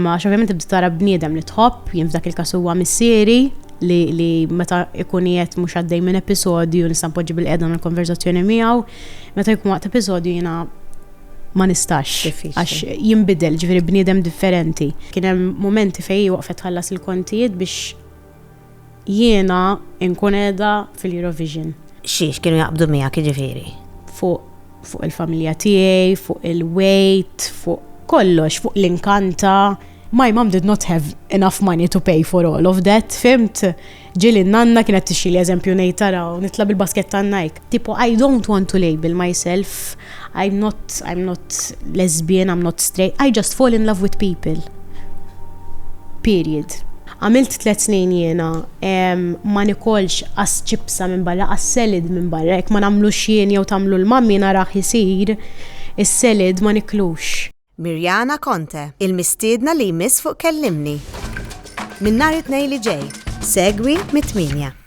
Ma ovvjament tibda tara bniedem li tħobb, jien f'dak il-każ huwa missieri li meta ikun qiegħed mhux għaddej minn episodju nista' npoġġi bil-qiegħda mill-konverzazzjoni miegħu, meta jkun waqt episodju jiena ma nistax għax jinbidel, ġifieri bniedem differenti. Kien hemm momenti fejn waqfet tħallas il-kontijiet biex jiena nkun qiegħda fil-Eurovision. Xiex kienu jaqbdu miegħek jiġifieri? Fuq il-familja tiegħi, fuq il-weight, fuq kollox, fuq l-inkanta. My mom did not have enough money to pay for all of that, fimt? Ġili nanna kienet tixili eżempju nejtara u nitla bil-basket ta' Nike. Tipo, I don't want to label myself. I'm not lesbian, I'm not straight. I just fall in love with people. Period. Għamilt 3 snin jiena, ma nikolx as ċipsa minn barra, as selid minn barra, jek ma namlu xien jew tamlu l-mammi naraħ jisir, is-selid ma niklux. Mirjana Conte, il-mistiedna li jmiss fuq Kellimni. Min nhar it-tnejn li ġej, segwi mit-8.